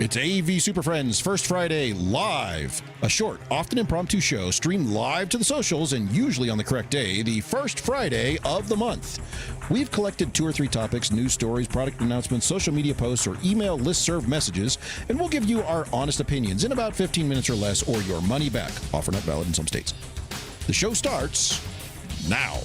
It's AV SuperFriends First Friday Live, a short, often impromptu show streamed live to the socials and usually on the correct day, the first Friday of the month. We've collected 2 or 3 topics, news stories, product announcements, social media posts, or email listserv messages, and we'll give you our honest opinions in about 15 minutes or less, or your money back. Offer not valid in some states. The show starts now.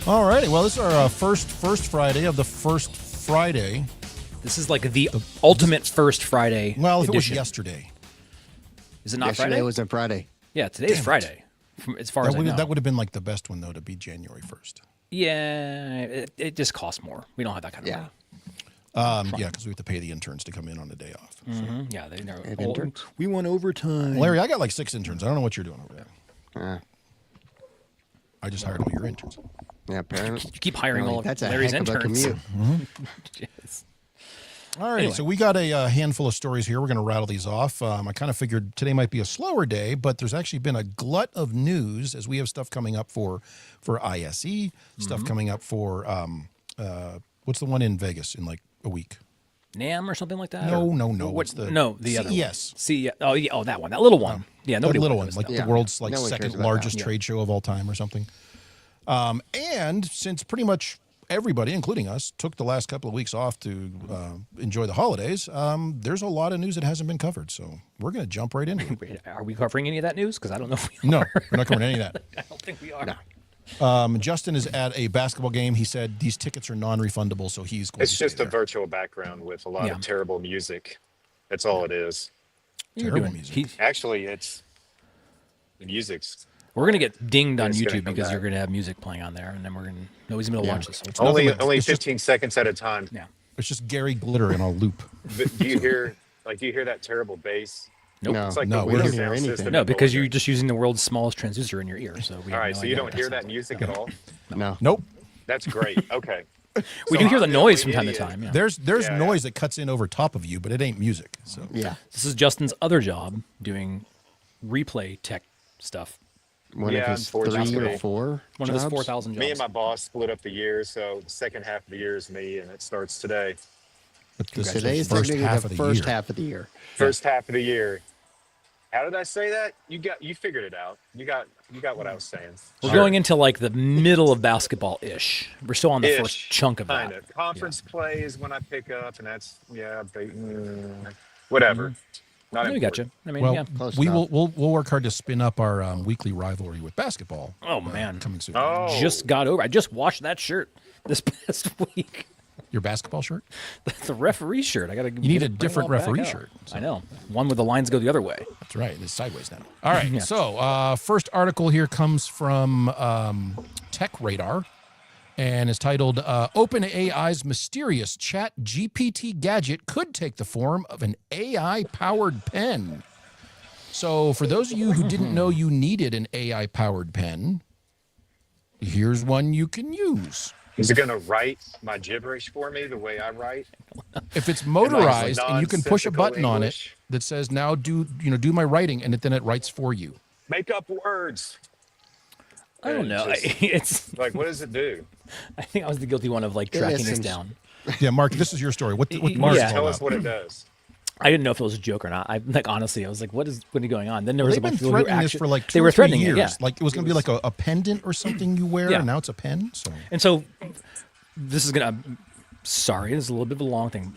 All righty. Well, this is our first Friday of the first Friday. This is like the ultimate first Friday. Well, if edition. it was yesterday. Is it not Yesterday Friday? wasn't Friday. Yeah, today's Friday. As far as I know. That would have been like the best one, though, to be January 1st. Yeah, it just costs more. We don't have that kind of money. Yeah, because we have to pay the interns to come in on the day off. So. Mm-hmm. Yeah, they know. Interns? We want overtime. Larry, I got like 6 interns. I don't know what you're doing over there. I just hired all your interns. Yeah, apparently. You keep hiring all of That's Larry's a heck of a interns. commute. Yes. All right, so we got a handful of stories here. We're going to rattle these off. I kind of figured today might be a slower day, but there's actually been a glut of news as we have stuff coming up for ISE, stuff coming up for, what's the one in Vegas in like a week? NAM or something like that? No. What's the the other one. CES. Oh, yeah. Oh, that one. That little one. Yeah, nobody The little knows one, like that the world's like No one cares second about largest that. trade show of all time or something. And since pretty much everybody, including us, took the last couple of weeks off to enjoy the holidays, there's a lot of news that hasn't been covered. So we're going to jump right into it. Wait, are we covering any of that news? Because I don't know if we No, are. we're not covering any of that. I don't think we are. No. Justin is at a basketball game. He said these tickets are non-refundable, so he's going It's to stay just a there. virtual background with a lot Yeah. of terrible music. That's all it is. You're Terrible doing- music. Actually, it's the music's We're going to get dinged on It's gonna YouTube come because back. you're going to have music playing on there, and then nobody's going to watch this. So it's only nothing but- it's just- 15 seconds at a time. yeah. It's just Gary Glitter in a loop. But do you hear that terrible bass? Nope. No, It's like No, the we worst don't hear sound anything. system No, in the because you're world. just using the world's smallest transducer in your ear. So we All have right, no so idea you what don't hear sounds that like. music at all? No. Nope. That's great. Okay. We So do hear the I'm noise only from time to idiot. time. Yeah. There's Yeah, noise that cuts in over top of you, but it ain't music. So Yeah. This is Justin's other job, doing replay tech stuff. One Yeah, of his 3 unfortunately. or 4 One of his jobs? 4,000 jobs. Me and my boss split up the year, so the second half of the year is me, and it starts today. but this is Today the is first technically half the of the first year. half of the year. First half of the year. How did I say that? You figured it out. You got what I was saying. We're going into like the middle of basketball-ish. We're still on the first Ish, chunk of kind that. of. Conference play is when I pick up, and that's whatever. Not No, we got you. important. I mean, Well, yeah. Close we enough. will we'll work hard to spin up our weekly rivalry with basketball. Oh, man. Coming soon. Oh, Just got over. I just washed that shirt this past week. Your basketball shirt? The referee shirt. I got to. You need a different referee shirt. I know. One where the lines go the other way. That's right. It's sideways now. All right. Yeah. So first article here comes from Tech Radar, and is titled "OpenAI's mysterious Chat GPT gadget could take the form of an AI-powered pen." So for those of you who didn't know you needed an AI-powered pen, here's one you can use. is it going to write my gibberish for me the way I write? If it's motorized like and you can push a nonsensical button on it English. that says now do my writing, and then it writes for you. Make up words. I don't And know. just- It's. Like, what does it do? I think I was the guilty one of like tracking this Innocence. down. Yeah, Mark, this is your story. What Yeah. Mark is all Tell us about. what it does. I didn't know if it was a joke or not. I like honestly, I was like, "What is going on?" Then there was They've a bunch been of people who threatening this actually for like 2 they or were 3 threatening years. it. Yeah. Like it was going to be like a pendant or something you wear, Yeah. and now it's a pen. So And so, this is gonna. Sorry, this is a little bit of a long thing.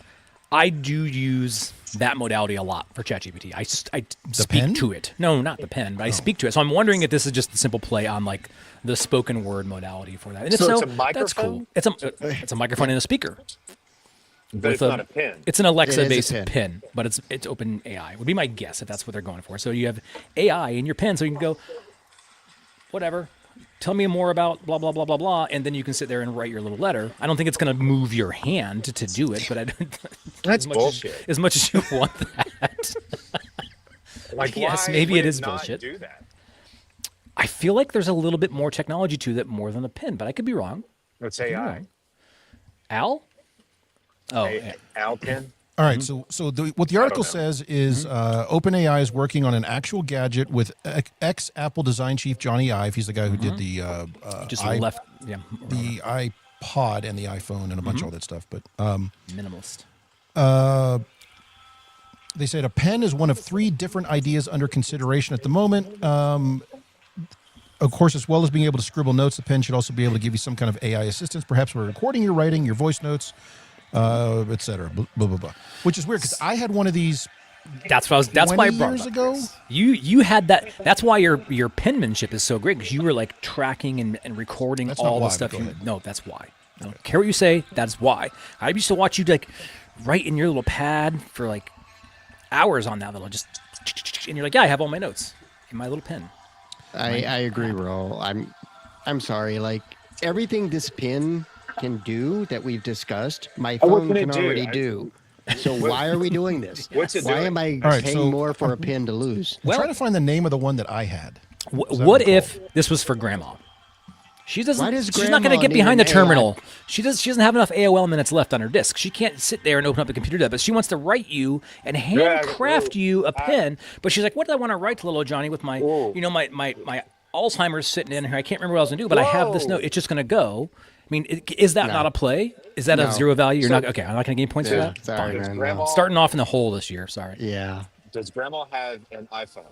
I do use that modality a lot for ChatGPT. I speak pen? to it. No, not the pen, but I speak to it. So I'm wondering if this is just a simple play on like the spoken word modality for that. And So if it's so, a that's cool. microphone? It's a microphone and a speaker. But it's with not a pen. It's an Alexa-based It is a pen, but it's open AI. Would be my guess if that's what they're going for. So you have AI in your pen, so you can go, whatever, tell me more about blah blah blah blah blah, and then you can sit there and write your little letter. I don't think it's going to move your hand to do it, but I don't. That's as much bullshit. As much as you want that, Like, yes, why maybe would it is not bullshit. Do that. I feel like there's a little bit more technology to that more than a pen, but I could be wrong. It's AI. Al? Oh, Al pen. All right, so what the article know. says is OpenAI is working on an actual gadget with ex-Apple design chief Johnny Ive. He's the guy who did the Just left, yeah, the iPod and the iPhone and a bunch of all that stuff. But minimalist. they said a pen is one of 3 different ideas under consideration at the moment. Of course, as well as being able to scribble notes, the pen should also be able to give you some kind of AI assistance, perhaps for recording your writing, your voice notes, etc. Blah, blah, blah, blah. Which is weird because I had one of these. That's what I was. That's why I 20 brought years it up. ago. You had that. That's why your penmanship is so great because you were like tracking and recording That's not all the why, but stuff. go ahead. No, that's why. I don't care what you say. That's why. I used to watch you like write in your little pad for like hours on that little just, and you're like, yeah, I have all my notes in my little pen. I agree, Ro. I'm sorry. Like everything this pin can do that we've discussed, my Oh, what phone can it can do? already do. So why are we doing this? What's it Why doing? am I All right, paying so- more for a pin to lose? I'm trying to find the name of the one that I had. What if this was for grandma? She doesn't. Why does She's not going to grandma get need behind the an AI? terminal. She doesn't have enough AOL minutes left on her disk. She can't sit there and open up the computer. But she wants to write you and handcraft you a pen. But she's like, "What do I want to write to little Johnny with my, my Alzheimer's sitting in here? I can't remember what I was going to do, but I have this Whoa. note. It's just going to go." I mean, is that not a play? Is that No. of zero value? You're So- not okay. I'm not going to give you points for Yeah, that. sorry, Does man. grandma, No. Starting off in the hole this year. Sorry. Yeah. does grandma have an iPhone?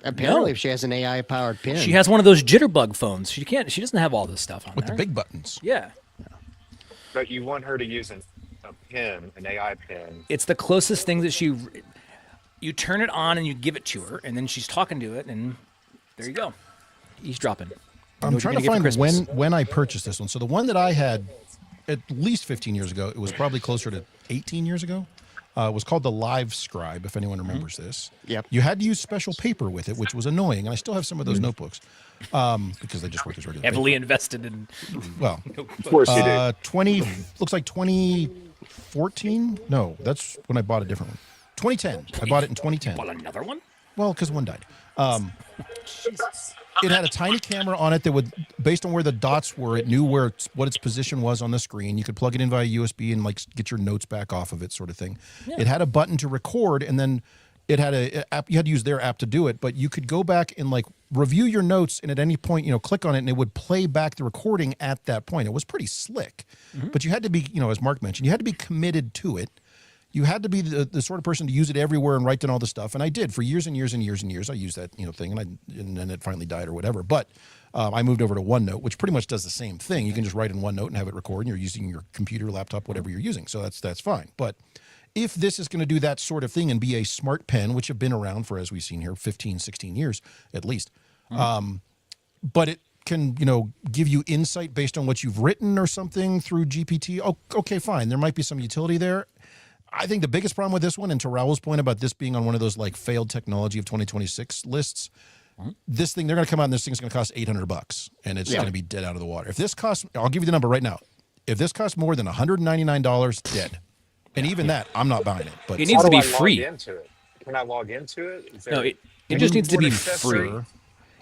Apparently, No. if she has an AI-powered pin, She has one of those jitterbug phones. She can't. She doesn't have all this stuff on With there. the big buttons. Yeah. But you want her to use a pen, an AI pen. It's the closest thing that you turn it on and you give it to her, and then she's talking to it, and there you go. Eavesdropping. I'm trying to find when I purchased this one. So the one that I had at least 15 years ago, it was probably closer to 18 years ago, was called the Live Scribe, if anyone remembers this. Yep. You had to use special paper with it, which was annoying, and I still have some of those notebooks because they just work as regular Heavily paper. invested in. Well, Of course you do. 20, looks like 2014? No, that's when I bought a different one. 2010. I bought it in 2010. Well, another one? Well, because one died. It had a tiny camera on it that would, based on where the dots were, it knew what its position was on the screen. You could plug it in via USB and like get your notes back off of it, sort of thing. Yeah. It had a button to record, and then it had a app. You had to use their app to do it, but you could go back and like review your notes, and at any point, click on it, and it would play back the recording at that point. It was pretty slick, but you had to be, as Mark mentioned, you had to be committed to it. You had to be the sort of person to use it everywhere and write down all the stuff, and I did for years and years and years and years. I used that thing, and then it finally died or whatever. But I moved over to OneNote, which pretty much does the same thing. You can just write in OneNote and have it record, and you're using your computer, laptop, whatever you're using. So that's fine. But if this is going to do that sort of thing and be a smart pen, which have been around for, as we've seen here, 15, 16 years at least, but it can give you insight based on what you've written or something through GPT. Oh, okay, fine. There might be some utility there. I think the biggest problem with this one, and to Raul's point about this being on one of those like failed technology of 2026 lists, this thing, they're going to come out and this thing's going to cost $800 and it's going to be dead out of the water. If this costs, I'll give you the number right now. If this costs more than $199, dead. And even that, I'm not buying it. But It needs to be I free. log into it? Can I log into it? Is there, No, it just needs to be accessory? free.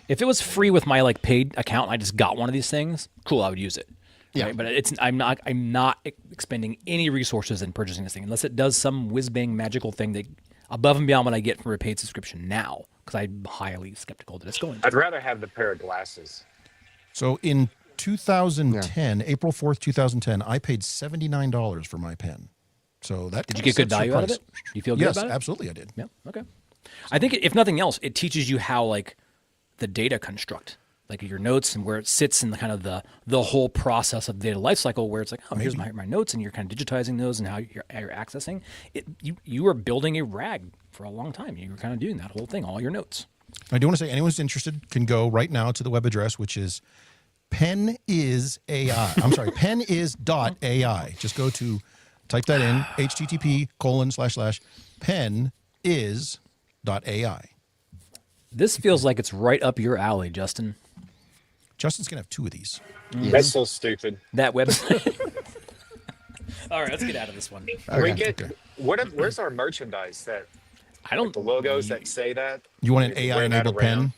If it was free with my like paid account, and I just got one of these things. Cool, I would use it. Yeah. Right? But I'm not expending any resources in purchasing this thing unless it does some whiz bang magical thing that above and beyond what I get from a paid subscription now. Because I'm highly skeptical that it's going to. I'd rather have the pair of glasses. So in 2010, April 4th, 2010, I paid $79 for my pen. So that Did you get good value out of it? You feel good Yes, about it? absolutely I did. Yeah. Okay. I think if nothing else, it teaches you how like the data construct, like your notes and where it sits in the kind of the whole process of the data lifecycle, where it's like, oh, here's my notes, and you're kind of digitizing those and how you're accessing it. You were building a RAG for a long time. You were kind of doing that whole thing, all your notes. I do want to say anyone who's interested can go right now to the web address, which is penis.ai. I'm sorry, penis.ai. Just go to, type that in, http://penis.ai. This feels like it's right up your alley, Justin. Justin's going to have 2 of these. That's so stupid. That website. All right, let's get out of this one. We get where's our merchandise that I don't. the logos that say that? You want an We can wear that AI-enabled around. pen?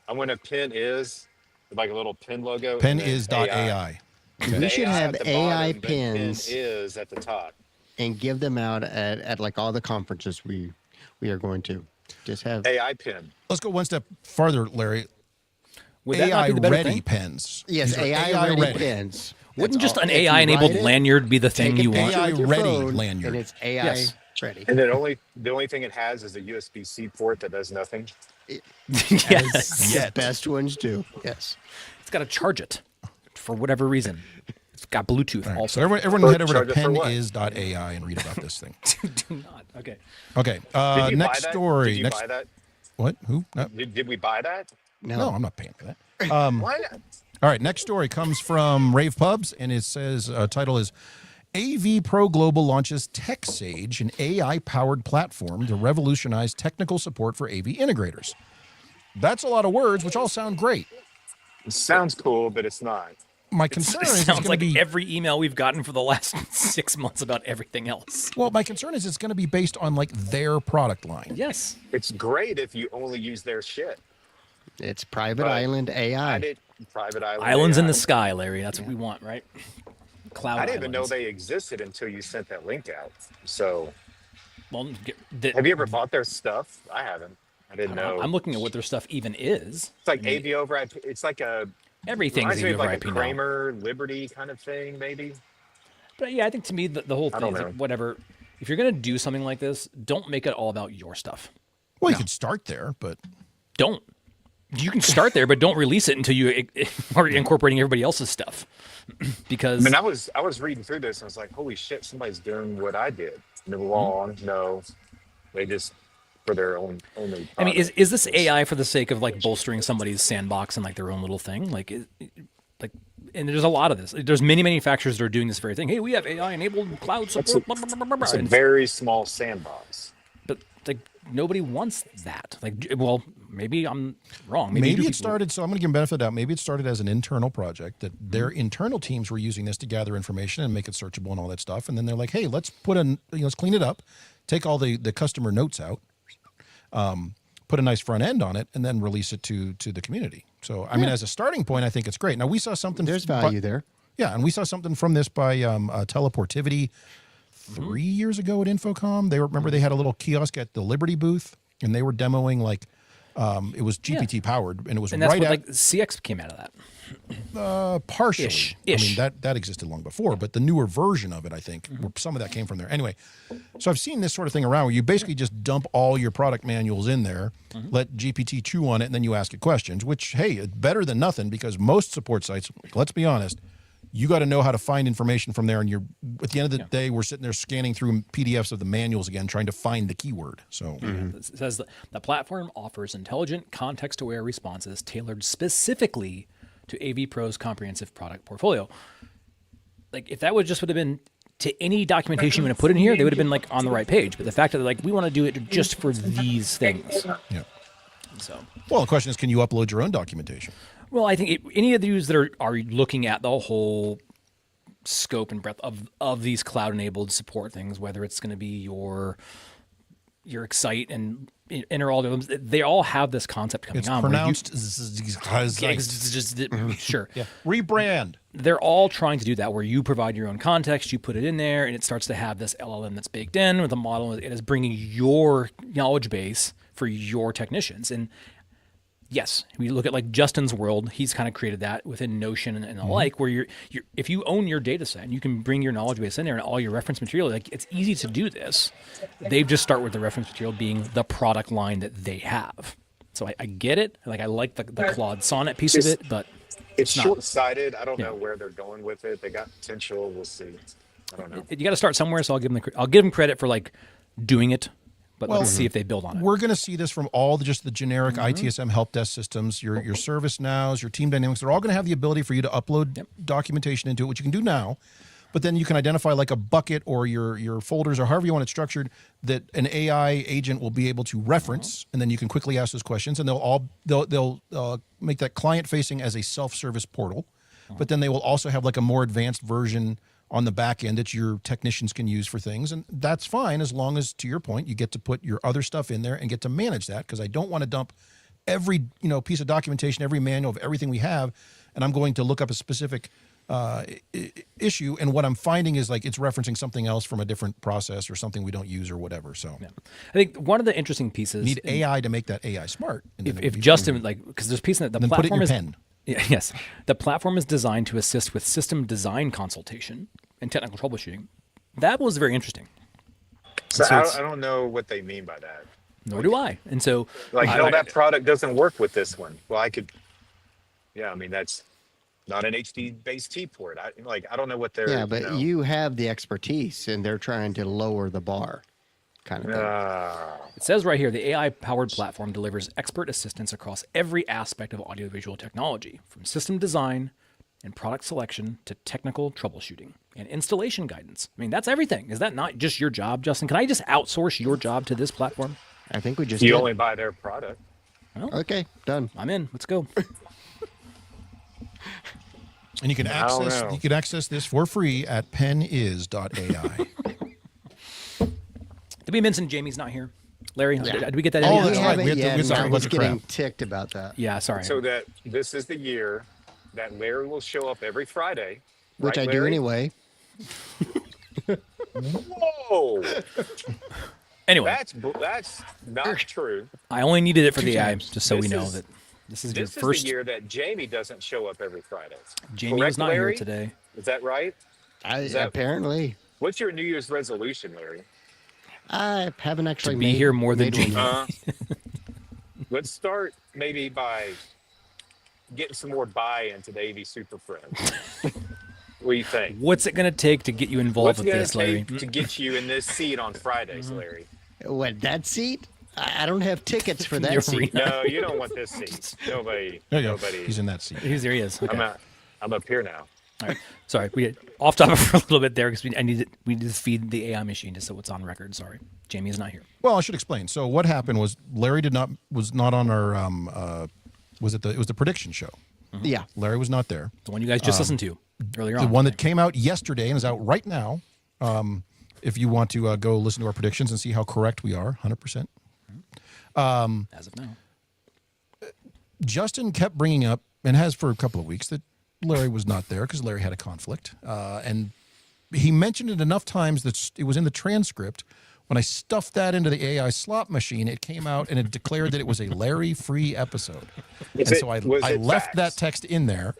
I want a pen is like a little pen logo. and then Pen is.ai. We should AI have at the AI bottom, but pins. Pen is at the top. and give them out at like all the conferences we are going to. Just have AI pin. Let's go one step farther, Larry. Would that not AI be the better ready thing? pens. yes, These are AI ready pins. Wouldn't That's just all. an If you AI-enabled write it, lanyard be the thing take a you picture want? AI with your ready phone, lanyard. and it's AI Yes. ready. And the only thing it has is a USB-C port that does nothing. Yes. The best ones do. Yes. It's got to charge it for whatever reason. It's got Bluetooth All right, also. so everyone head over Charge to it for what? peniz.ai and read about this thing. Do not. Okay. Okay, Did you next buy that? story. Did you Next, buy that? what? Who? No, Did we buy that? no, I'm not paying for that. Why not? All right, next story comes from Rave Pubs, and it says, title is AV Pro Global launches TechSage, an AI-powered platform to revolutionize technical support for AV integrators. That's a lot of words, which all sound great. It sounds cool, but it's not. My concern It is it's sounds going like to be every email we've gotten for the last 6 months about everything else. well. My concern is it's going to be based on like their product line. Yes. It's great if you only use their shit. It's private But island AI. I did private island. Islands in AI. the sky, Larry. That's what we want, right? Cloud I didn't even know islands. they existed until you sent that link out. So, Well, have you ever bought their stuff? I haven't. I didn't know. I'm looking at what their stuff even is. It's like AV over IP. It's like a Everything's reminds me AV of over like a IP now. Kramer Liberty kind of thing, maybe. But yeah, I think to me the whole I thing don't is know. like, whatever. If you're gonna do something like this, don't make it all about your stuff. Well, you could start there, but Don't. You can start there, but don't release it until you are incorporating everybody else's stuff. Because I mean, I was reading through this and I was like, holy shit, somebody's doing what I did. No long, no. They just for their own only. I mean, product. is this AI for the sake of like bolstering somebody's sandbox and like their own little thing? And there's a lot of this. There's many manufacturers that are doing this very thing. Hey, we have AI enabled cloud support. Blah, blah, blah, blah, blah. It's a And very small sandbox. but like nobody wants that. Like, well, maybe I'm wrong. maybe do it people- started. So I'm going to give them benefit of the doubt. Maybe it started as an internal project that their internal teams were using this to gather information and make it searchable and all that stuff. And then they're like, hey, let's let's clean it up, take all the customer notes out, put a nice front end on it, and then release it to the community. So I mean, as a starting point, I think it's great. Now we saw something. There's value there. Yeah, and we saw something from this by Teleportivity 3 years ago at Infocom. They remember they had a little kiosk at the Liberty booth, and they were demoing like it was GPT powered, and it was And that's right what at like CX came out of that. partially. Ish. I mean that existed long before, but the newer version of it, I think, where some of that came from there. Anyway, so I've seen this sort of thing around where you basically just dump all your product manuals in there, let GPT chew on it, and then you ask it questions. Which, hey, it's better than nothing because most support sites, let's be honest, you got to know how to find information from there. And you're at the end of the day, we're sitting there scanning through PDFs of the manuals again, trying to find the keyword. So It says the platform offers intelligent, context-aware responses tailored specifically to AV Pro's comprehensive product portfolio. Like if that would have been to any documentation you want to put in here, they would have been like on the right page. But the fact that they're like, we want to do it just for these things. yeah. So, Well, the question is, can you upload your own documentation? well, I think any of these that are looking at the whole scope and breadth of these cloud-enabled support things, whether it's going to be your Excite and enter all of them, they all have this concept coming It's on. where you- pronounced. Sure. Rebrand. They're all trying to do that where you provide your own context, you put it in there, and it starts to have this LLM that's baked in with a model. It is bringing your knowledge base for your technicians. And yes, we look at like Justin's world. He's kind of created that within Notion and the like, where you're if you own your data set and you can bring your knowledge base in there and all your reference material, like it's easy to do this. They just start with the reference material being the product line that they have. So I get it. Like I like the Claude Sonnet piece of it, but It's not- short-sighted. I don't Yeah. know where they're going with it. They got potential. We'll see. I don't know. you got to start somewhere. So I'll give them credit for like doing it, but let's see if they build on it. We're going to see this from all just the generic ITSM help desk systems, your ServiceNows, your Team Dynamics. They're all going to have the ability for you to upload documentation into it, which you can do now. But then you can identify like a bucket or your folders or however you want it structured that an AI agent will be able to reference, and then you can quickly ask those questions, and they'll make that client facing as a self-service portal. But then they will also have like a more advanced version on the back end that your technicians can use for things. And that's fine as long as, to your point, you get to put your other stuff in there and get to manage that, because I don't want to dump every piece of documentation, every manual of everything we have, and I'm going to look up a specific issue, and what I'm finding is like it's referencing something else from a different process or something we don't use or whatever. So Yeah. I think one of the interesting pieces need AI to make that AI smart. And then if it'll be Justin fine. like because there's a piece that the then put it in platform your is pen. Yeah, yes, the platform is designed to assist with system design consultation and technical troubleshooting. That was very interesting. So, So I, it's- I don't know what they mean by that. Nor do I. And so Like, I- no, I- that product doesn't work with this one. Well, I could. Yeah, I mean that's not an HD-based T port. I don't know what they're. Yeah, but know. you have the expertise, and they're trying to lower the bar, kind of thing. It says right here, the AI-powered platform delivers expert assistance across every aspect of audiovisual technology, from system design and product selection to technical troubleshooting and installation guidance. I mean, that's everything. Is that not just your job, Justin? Can I just outsource your job to this platform? I think we just You did. only buy their product. Okay, done. I'm in. Let's go. And you can I don't access know. this for free at penis.ai. Did we mention Jamie's not here? Larry, did we get that? Oh, in? that's We right. haven't We have to- yet, we have to and talk I about was the getting crap. ticked about that. Yeah, sorry. So that this is the year that Larry will show up every Friday. Which right, I do Larry? anyway. Whoa, Anyway, that's not true. I only needed it for the AI, times. just so we This know is- that this is your This is first. the year that Jamie doesn't show up every Friday. Jamie Correct, is not Larry? here today. Is that right? that- Apparently, What's your New Year's resolution, Larry? I haven't actually be here more than made one Jamie. yet. Let's start maybe by getting some more buy-in to the AV SuperFriends. What do you think? What's it going to take to get you involved What's with it going this, to Larry? take to get you in this seat on Fridays, Larry? What, that seat? I don't have tickets for that Your seat. No, you don't want this seat. Nobody. There you go. Nobody. He's in that seat. There he is. Okay. I'm up here now. All right. Sorry, we get off topic for a little bit there because we need to feed the AI machine just so it's on record. Sorry, Jamie is not here. Well, I should explain. So what happened was Larry was not on our it was the prediction show. Yeah. Larry was not there. The one you guys just listened to earlier The on. one that came out yesterday and is out right now. If you want to go listen to our predictions and see how correct we are, 100%. as of now. Justin kept bringing up, and has for a couple of weeks, that Larry was not there because Larry had a conflict. And he mentioned it enough times that it was in the transcript. When I stuffed that into the AI slot machine, it came out and it declared that it was a Larry-free episode. So I left facts? that text in there.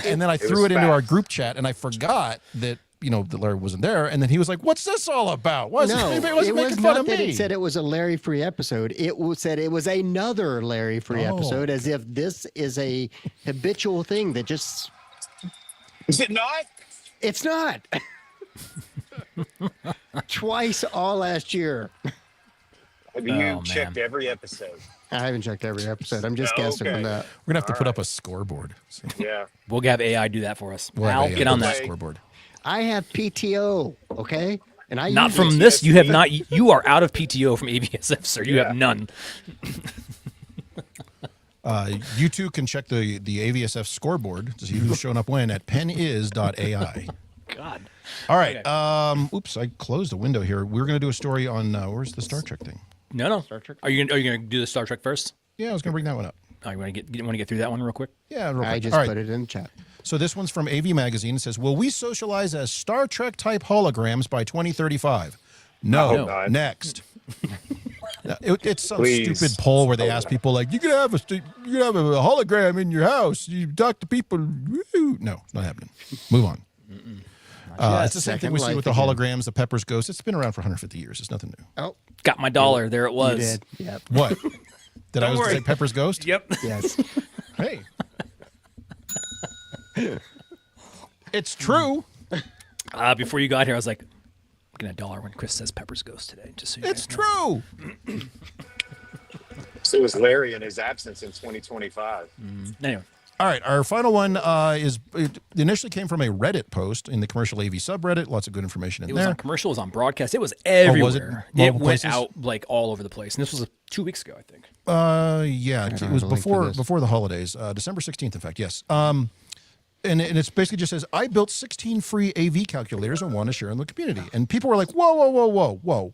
And then I was threw it into our facts. group chat, and I forgot that, that Larry wasn't there. And then he was like, "What's this all about? Why is No, it it wasn't was making fun not of that me?" it said it was a Larry free episode. Said it was another Larry free Oh. episode, as if this is a habitual thing that just. Is it not? It's not. Twice all last year. Have you Oh, checked man. every episode? I haven't checked every episode. I'm just No, guessing okay. from that. We're going to have to put up a scoreboard. So Yeah. We'll have AI do that for us. we'll have Al, AI get on put up that. a scoreboard. I have PTO, okay? And I Not use from it. this. You have PTSD. not. You are out of PTO from AVSF, sir. You Yeah. have none. You too can check the AVSF scoreboard to see who's shown up when at penis.ai. God. All right. Okay. Oops, I closed a window here. We're going to do a story on where's the Star Trek thing? No. Star Trek? Are you gonna do the Star Trek first? Yeah, I was going to bring that one up. Oh, you want to get through that one real quick? Yeah, real I quick. just All right. put it in the chat. So this one's from AV Magazine. It says, "Will we socialize as Star Trek type holograms by 2035?" No. hope not. Next. It's some Please. stupid poll where they ask people like, you can have a hologram in your house. You talk to people. Woo." No, it's not happening. Move on. It's the same thing we see Second with the Life again. holograms, the Pepper's Ghost. It's been around for 150 years. It's nothing new. Oh, Got my dollar. There it you was. did. Yep. What? Did I was worry. say Pepper's Ghost? Yep. Yes. Hey. It's true. Before you got here, I was like, I'm getting a dollar when Chris says Pepper's Ghost today. Just so you It's guys know. true. So is Larry in his absence in 2025. Anyway, All right, our final one it initially came from a Reddit post in the commercial AV subreddit. Lots of good information in it was there. on commercial. It was on broadcast. It was everywhere. It Multiple went places? out like all over the place. And this was 2 weeks ago, I think. Yeah, it don't was have a link for before this. the holidays, December 16th, in fact. Yes. And it's basically just says, "I built 16 free AV calculators and want to share in the community." And people were like, "Whoa, whoa, whoa, whoa, whoa!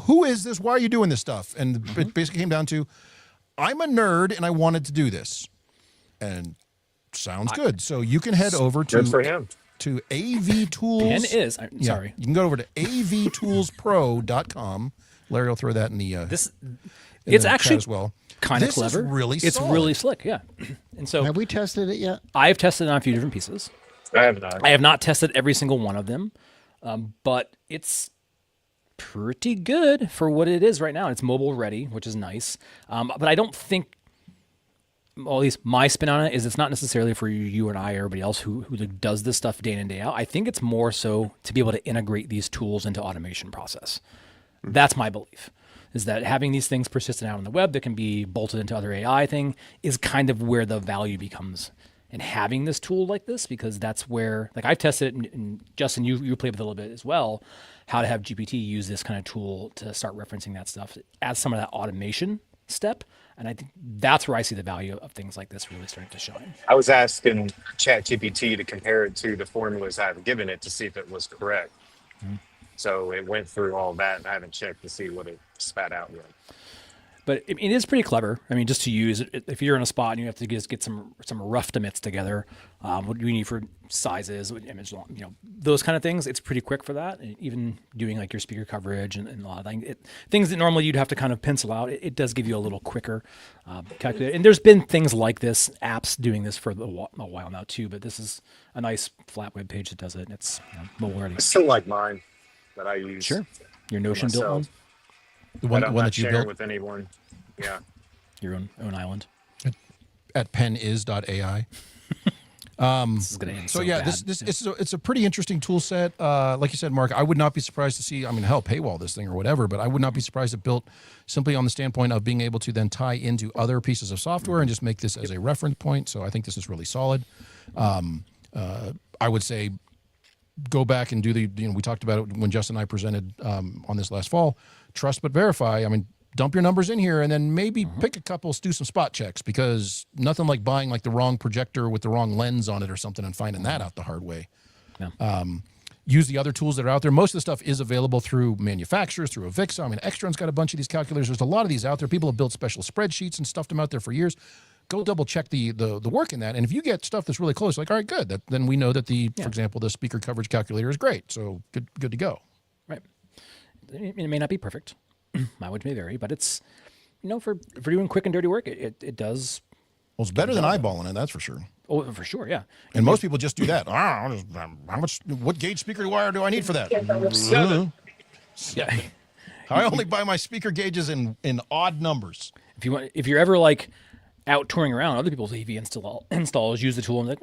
Who is this? Why are you doing this stuff?" And it basically came down to, "I'm a nerd and I wanted to do this." And Sounds good. So you can head over Good for him. to AV Tools. Pen is. Sorry. You can go over to avtoolspro.com. Larry will throw that in the This in it's the chat actually as well. kind of This clever. is really it's solid. really slick, yeah. And so Have we tested it yet? I've tested it on a few different pieces. I have not. I have not tested every single one of them, but it's pretty good for what it is right now. It's mobile ready, which is nice. But I don't think, well, at least my spin on it is it's not necessarily for you and I or everybody else who does this stuff day in and day out. I think it's more so to be able to integrate these tools into automation process. That's my belief, is that having these things persistent out on the web that can be bolted into other AI thing is kind of where the value becomes. And having this tool like this, because that's where, like I've tested it, and Justin, you played with it a little bit as well, how to have GPT use this kind of tool to start referencing that stuff as some of that automation step. And I think that's where I see the value of things like this really starting to shine. I was asking ChatGPT to compare it to the formulas I've given it to see if it was correct. So it went through all that, and I haven't checked to see what it spat out yet. But it is pretty clever. I mean, just to use it, if you're in a spot and you have to just get some rough emits together, what do you need for sizes, image, those kind of things, it's pretty quick for that. And even doing like your speaker coverage and a lot of things, things that normally you'd have to kind of pencil out, it does give you a little quicker calculator. And there's been things like this, apps doing this for a while now too. But this is a nice flat web page that does it. And it's mobile ready. I still like mine that I use. Sure. Your Notion built one? The one, I'm one not that you sharing built with anyone. Yeah. Your own island. at penis.ai. This is going to end So so yeah, bad. it's a pretty interesting tool set. Like you said, Mark, I would not be surprised to see. I mean, hell, paywall this thing or whatever, but I would not be surprised if built simply on the standpoint of being able to then tie into other pieces of software and just make this as a reference point. So I think this is really solid. I would say go back and do we talked about it when Justin and I presented on this last fall. Trust but verify. I mean, dump your numbers in here and then maybe pick a couple, do some spot checks, because nothing like buying like the wrong projector with the wrong lens on it or something and finding that out the hard way. Yeah. Use the other tools that are out there. Most of the stuff is available through manufacturers, through AVSF. I mean, Extron's got a bunch of these calculators. There's a lot of these out there. People have built special spreadsheets and stuffed them out there for years. Go double check the work in that. And if you get stuff that's really close, like, all right, good. Then we know that for example, the speaker coverage calculator is great. So good to go. Right. It may not be perfect. Mileage may vary, but it's, for doing quick and dirty work, it does. Well, it's better than eyeballing it, that's for sure. Oh, for sure, yeah. And most people just do that. What gauge speaker wire do I need for that? Yeah. I only buy my speaker gauges in odd numbers. If you're ever like out touring around, other people's AV installs use the tool and like,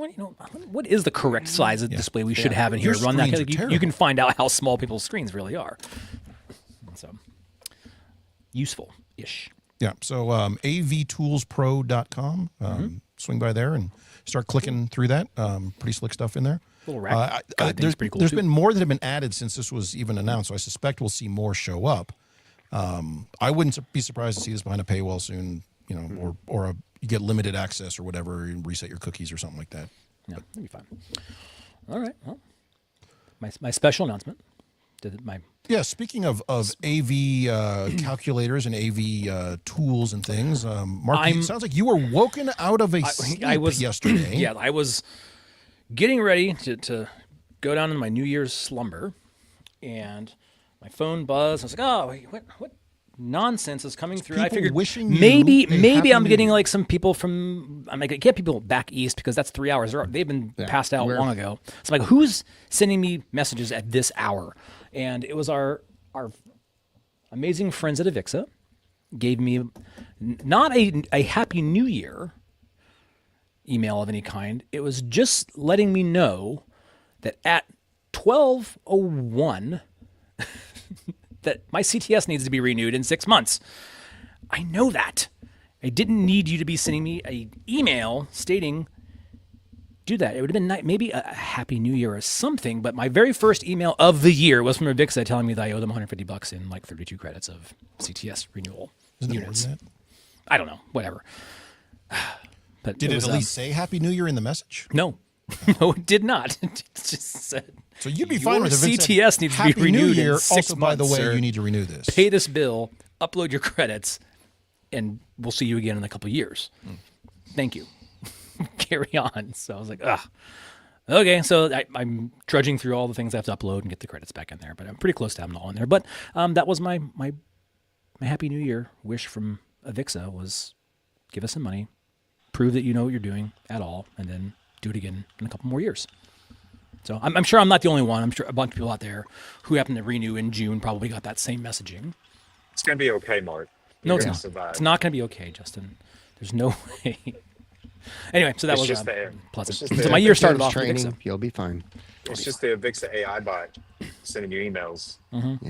what is the correct size of display we should have in here? Your Run that. screens are You terrible. can find out how small people's screens really are. So useful-ish. Yeah. So avtoolspro.com. Swing by there and start clicking through that. Pretty slick stuff in there. Little rack. There's pretty cool there's too. been more that have been added since this was even announced, so I suspect we'll see more show up. I wouldn't be surprised to see this behind a paywall soon, or you get limited access or whatever, and reset your cookies or something like that. Yeah, that'd be fine. All right. Well, my special announcement. Yeah, speaking of AV calculators and AV tools and things, Mark, it sounds like you were woken out of a sleep yesterday. Yeah, I was getting ready to go down in my New Year's slumber, and my phone buzzed. I was like, "Oh, wait, what nonsense is coming through?" I People figured wishing you maybe a Happy I'm New getting Year. like some people from. I'm like, I get people back east because that's 3 hours. They've been passed out long ago. So I'm like, who's sending me messages at this hour? And it was our amazing friends at AVSF gave me not a Happy New Year email of any kind. It was just letting me know that at 12:01 that my CTS needs to be renewed in 6 months. I know that. I didn't need you to be sending me an email stating do that. It would have been nice, maybe a Happy New Year or something, but my very first email of the year was from AVSF telling me that I owe them $150 in like 32 credits of CTS renewal units. Isn't that? I don't know, whatever. But Did it was, at least say Happy New Year in the message? No. No, it did not. It just said, So you'd be your fine with it if it said, CTS needs to be Happy New renewed Year. in 6 Also, by the months, way, sir. you need to renew this. Pay this bill, upload your credits, and we'll see you again in a couple of years. Thank you. carry on. So I was like, ugh. Okay, so I'm trudging through all the things I have to upload and get the credits back in there, but I'm pretty close to having it all in there. But that was my Happy New Year wish from AVIXA was give us some money, prove that you know what you're doing at all, and then do it again in a couple more years. So I'm sure I'm not the only one. I'm sure a bunch of people out there who happen to renew in June probably got that same messaging. It's gonna be okay, Mark. No, You're it's gonna not. survive. It's not going to be okay, Justin. There's no way. Anyway, so that It's was just the- pleasant. it's just So the- my year started There's off with training. AVIXA. You'll be fine. It's just the AVIXA AI bot sending you emails,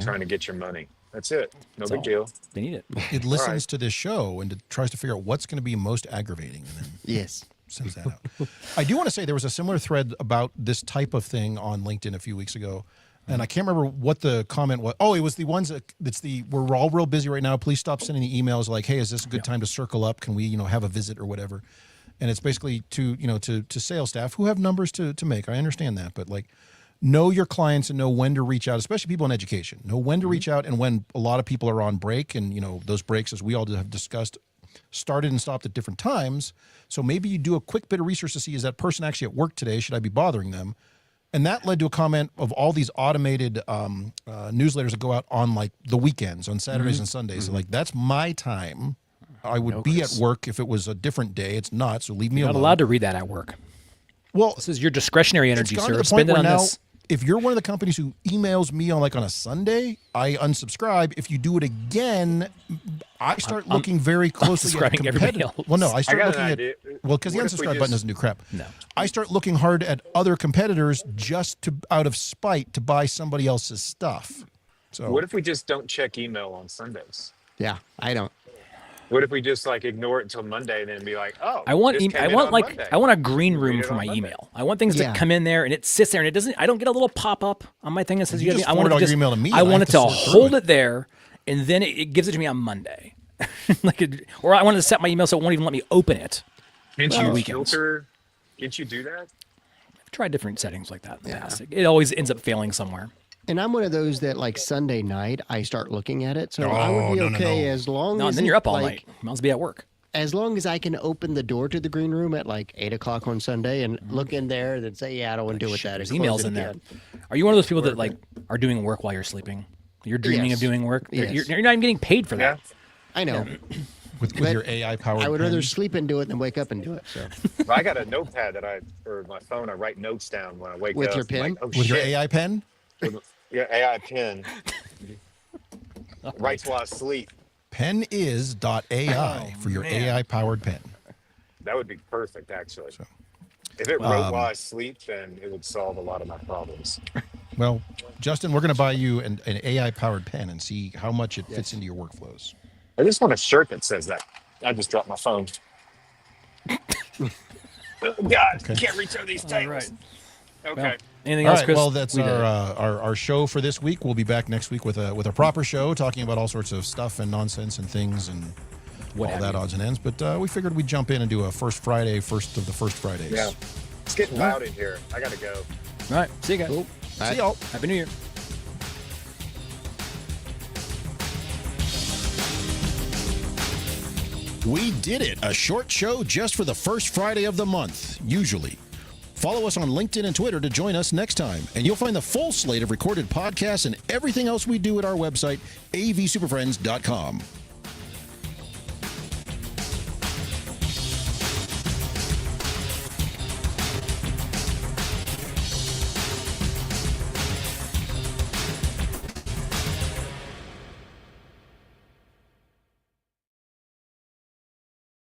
trying to get your money. That's it. No That's big all. deal. They need it. It listens right. to this show and tries to figure out what's going to be most aggravating, and then Yes. sends that out. I do want to say there was a similar thread about this type of thing on LinkedIn a few weeks ago, and I can't remember what the comment was. Oh, it was the ones that's we're all real busy right now. Please stop sending the emails like, hey, is this a good time to circle up? Can we, have a visit or whatever? And it's basically to sales staff who have numbers to make. I understand that, but like, know your clients and know when to reach out, especially people in education. Know when to reach out and when a lot of people are on break, and those breaks, as we all have discussed, started and stopped at different times. So maybe you do a quick bit of research to see, is that person actually at work today? Should I be bothering them? And that led to a comment of all these automated newsletters that go out on like the weekends, on Saturdays and Sundays. Like, that's my time. I would be at work if it was a different day. It's not, so leave me You're alone. not allowed to read that at work. Well, This is your discretionary energy, it's gone to sir. the Spend point it where on now, this. if you're one of the companies who emails me on a Sunday, I unsubscribe. If you do it again, I start looking very closely at unsubscribing everybody competitive. else. Well, no, I start got an looking at idea. because the What if we unsubscribe button just- doesn't do crap. No. I start looking hard at other competitors just out of spite to buy somebody else's stuff. So What if we just don't check email on Sundays? Yeah, I don't. What if we just ignore it until Monday and then be like, oh, I want this came I in want on like Monday. I want a green room Read it for on my Monday. email. I want things Yeah. to come in there and it sits there and it doesn't. I don't get a little pop up on my thing that says You you. just I want forward it all to your just, email to me, I and I want have it to to sort through hold it. it there, and then it gives it to me on Monday. Or I want to set my email so it won't even let me open it. Can't on you weekends. filter? Can't you do that? I've tried different settings like that in the past. It always ends up failing somewhere. And I'm one of those that Sunday night I start looking at it. So I Oh, would be no, no, okay no. as long No, as and then you're up all like, night. You might as well be at work. As long as I can open the door to the green room at 8:00 on Sunday and look in there and then say, yeah, I don't want to deal with that. There's and close emails it in there. again. Are you one of those people that are doing work while you're sleeping? You're dreaming Yes. of doing work. Yes. You're not even getting paid for Yeah. that. I know. with But your AI powered, I would rather sleep and do it than wake up and do it. So But I got a notepad or my phone. I write notes down when I wake With up. your pen? Like, oh, with your shit. AI pen. Yeah, AI pen. Writes while I sleep. Pen.ai for your AI powered pen. That would be perfect, actually. If it wrote while I sleep, then it would solve a lot of my problems. Well, Justin, we're going to buy you an AI powered pen and see how much it fits into your workflows. I just want a shirt that says that. I just dropped my phone. Oh, God, can't reach over these tables. right. Okay. Well, anything All else, right, Chris? well, that's We did it. our show for this week. We'll be back next week with a proper show talking about all sorts of stuff and nonsense and things and What all have that you. odds and ends. But we figured we'd jump in and do a first of the first Fridays. Yeah. It's getting loud in here. I got to go. All right. See you guys. See y'all. Happy New Year. We did it. A short show just for the first Friday of the month, usually. Follow us on LinkedIn and Twitter to join us next time. And you'll find the full slate of recorded podcasts and everything else we do at our website, avsuperfriends.com.